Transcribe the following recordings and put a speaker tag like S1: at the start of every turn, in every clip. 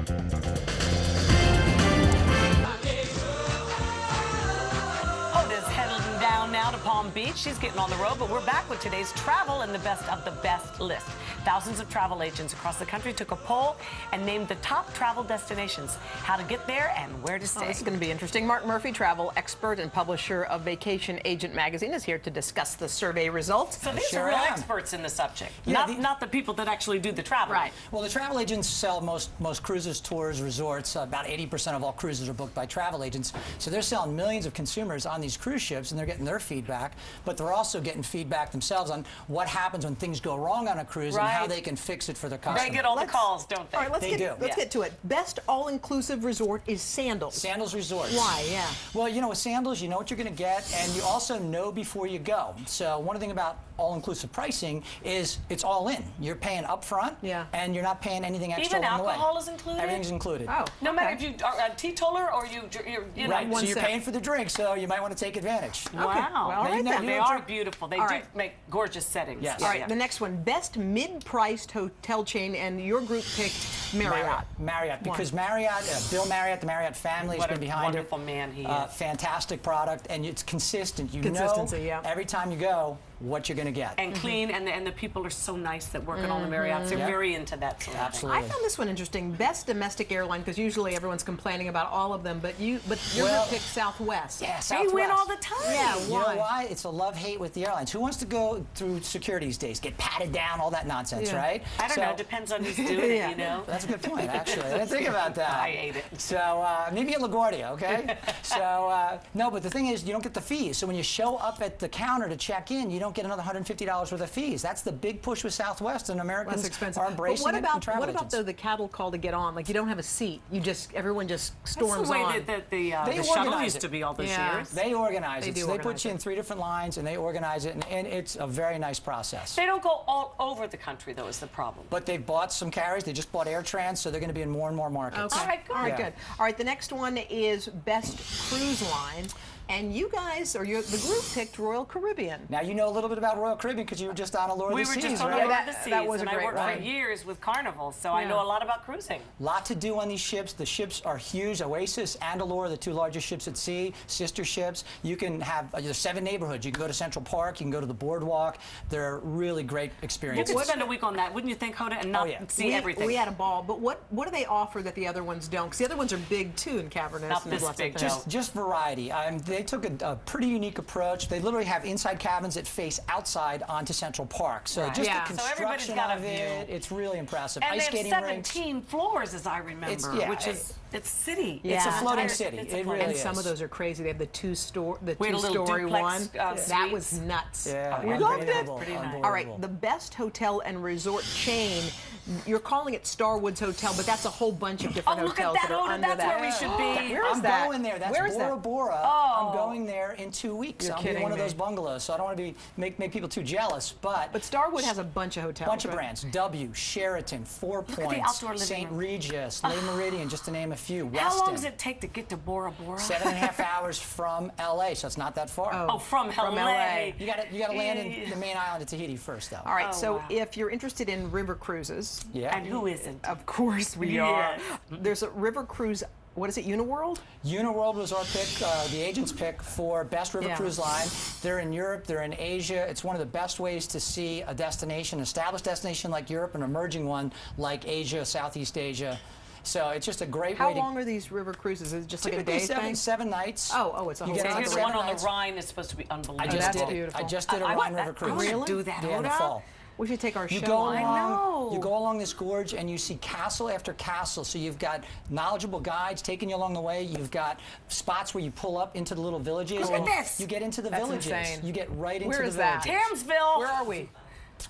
S1: Hoda's heading down now to Palm Beach. She's getting on the road, but we're back with today's travel and the best of the best list. Thousands of travel agents across the country took a poll and named the top travel destinations, how to get there and where to stay.
S2: This is going to be interesting. Mark Murphy, travel expert and publisher of Vacation Agent Magazine, is here to discuss the survey results.
S1: So these are real experts in the subject, not the people that actually do the travel.
S2: Right.
S3: Well, the travel agents sell most cruises, tours, resorts. About 80% of all cruises are booked by travel agents. So they're selling millions of consumers on these cruise ships, and they're getting their feedback, but they're also getting feedback themselves on what happens when things go wrong on a cruise and how they can fix it for their customers.
S1: They get all the calls, don't they?
S2: All right, let's get to it. Best all-inclusive resort is Sandals.
S3: Sandals Resorts.
S2: Why? Yeah.
S3: Well, you know, with Sandals, you know what you're going to get, and you also know before you go. So one thing about all-inclusive pricing is it's all in. You're paying up front, and you're not paying anything extra
S1: along
S3: the way.
S1: Even alcohol is included?
S3: Everything's included.
S1: Oh, no matter if you are a teetotaler or you know.
S3: Right, so you're paying for the drink, so you might want to take advantage.
S1: Wow.
S2: Well, all right,
S1: they are beautiful. They do make gorgeous settings.
S3: Yes.
S2: All right, the next one, best mid-priced hotel chain, and your group picked Marriott.
S3: Marriott, because Marriott, Bill Marriott, the Marriott family has been behind it.
S1: Wonderful man he is.
S3: Fantastic product, and it's consistent. You
S2: Consistency,
S3: know every time you go what you're going to get.
S1: And clean, and the people are so nice that work at all the Marriotts. They're very into that sort of
S3: Absolutely.
S2: I found this one interesting. Best domestic airline, because usually everyone's complaining about all of them, but your group picked Southwest.
S3: Yeah, Southwest.
S1: They win all the time.
S2: Yeah, why?
S3: You know why? It's a love-hate with the airlines. Who wants to go through security these days? Get patted down, all that nonsense, right?
S1: I don't know. Depends on who's doing it, you know?
S3: That's a good point, actually. I didn't think about that.
S1: I hate it.
S3: So maybe at LaGuardia, okay? So, no, but the thing is, you don't get the fees. So when you show up at the counter to check in, you don't get another $150 worth of fees. That's the big push with Southwest, and Americans are embracing it.
S2: But what about though the cattle call to get on? Like you don't have a seat. Everyone just storms on.
S1: That's the way that the shuttle used to be all those years.
S3: They organize it. So they put you in 3 different lines, and they organize it, and it's a very nice process.
S1: They don't go all over the country, though, is the problem.
S3: But they've bought some carriers. They just bought AirTrans, so they're going to be in more and more markets.
S2: Okay.
S1: All right, good.
S2: All right, good. All right, the next one is best cruise line. And you guys, or the group, picked Royal Caribbean.
S3: Now, you know a little bit about Royal Caribbean because you were just on Allure of the Seas,
S1: We were just on
S3: right?
S1: Allure of the Seas,
S2: that was
S1: and I worked for years with Carnival, so I know a lot about cruising.
S3: Lot to do on these ships. The ships are huge. Oasis and Allure, the 2 largest ships at sea, sister ships. You can have there's 7 neighborhoods. You can go to Central Park. You can go to the boardwalk. They're really great experiences.
S1: You could spend a week on that, wouldn't you think, Hoda, and not see everything?
S2: We had a ball, but what do they offer that the other ones don't? Because the other ones are big, too, in Cavernous.
S1: Not this big,
S3: just variety. They took a pretty unique approach. They literally have inside cabins that face outside onto Central Park. So just the construction of it, it's really impressive.
S1: And
S3: Ice
S1: they
S3: skating
S1: have 17 floors, as I remember, which is city.
S3: It's a floating city. It really
S2: and
S3: is.
S2: some of those are crazy. They have the two-story one.
S1: That
S2: was nuts.
S3: Yeah,
S2: we loved it.
S3: All
S2: right, the best hotel and resort chain. You're calling it Starwood's Hotel, but that's a whole bunch of different hotels that are under that.
S1: That's where we should be.
S2: Where is that?
S3: I'm going there. That's Bora Bora. I'm going there in 2 weeks.
S2: You're
S3: I'm
S2: kidding
S3: in one
S2: me.
S3: of those bungalows, so I don't want to make people too jealous. But
S2: Starwood has a bunch of hotels.
S3: Bunch of brands. W, Sheraton, 4 Points, St. Regis, Le Méridien, just to name a few. Westin.
S1: How long does it take to get to Bora Bora?
S3: 7.5 hours from LA, so it's not that far.
S1: Oh, from LA.
S3: You got to land in the main island of Tahiti first, though.
S2: All right. If you're interested in river cruises,
S1: and who isn't?
S2: Of course we are. There's a river cruise. What is it, UNIWORLD?
S3: UNIWORLD was our pick, the agent's pick for best river cruise line. They're in Europe, they're in Asia. It's one of the best ways to see a destination, established destination like Europe, an emerging one like Asia, Southeast Asia. So it's just a great way to...
S2: How long are these river cruises? Is it just like a day thing?
S3: 7 nights.
S2: Oh, it's a whole day.
S1: Here's one on the Rhine is supposed to be unbelievable.
S3: I just did a Rhine river cruise.
S1: We should do that,
S3: in the fall.
S2: We should take our show.
S3: You go along this gorge and you see castle after castle. So you've got knowledgeable guides taking you along the way. You've got spots where you pull up into the little villages.
S1: Look at this.
S3: You get into the villages.
S2: Insane.
S3: You get right into
S2: the
S3: villages.
S2: Where is that?
S1: Tamsville.
S2: Where are we?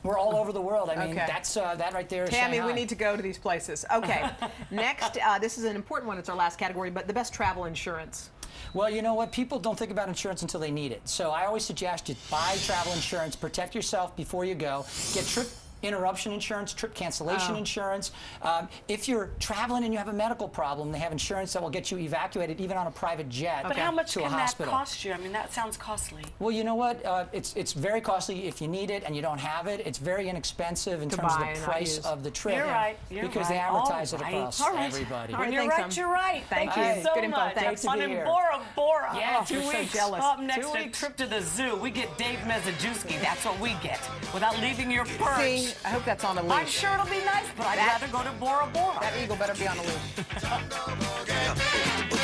S3: We're all over the world. I mean, that's that right there is
S2: Tammy,
S3: Shanghai.
S2: we need to go to these places. Okay. Next, this is an important one. It's our last category, but the best travel insurance.
S3: Well, you know what? People don't think about insurance until they need it. So I always suggest you buy travel insurance, protect yourself before you go, get interruption insurance, trip cancellation insurance. If you're traveling and you have a medical problem, they have insurance that will get you evacuated even on a private jet
S1: But how much
S3: to a
S1: can that
S3: hospital.
S1: cost you? I mean, that sounds costly.
S3: Well, you know what? It's very costly if you need it and you don't have it. It's very inexpensive in terms of the price of the trip.
S1: You're right.
S3: Because they amortize it across everybody.
S1: When you're right, you're right.
S2: Thank
S1: you
S2: you.
S1: so
S2: Good info.
S1: much.
S2: Thanks.
S1: Fun in Bora Bora.
S3: Yeah,
S1: 2
S3: we're so
S1: weeks.
S2: jealous.
S1: Up next,
S3: 2
S1: a
S3: weeks.
S1: trip to the zoo. We get Dave Mezejewski. That's what we get without leaving your perch.
S2: See, I hope that's on a leash.
S1: I'm sure it'll be nice, but I'd rather go to Bora Bora.
S2: That eagle better be on a leash.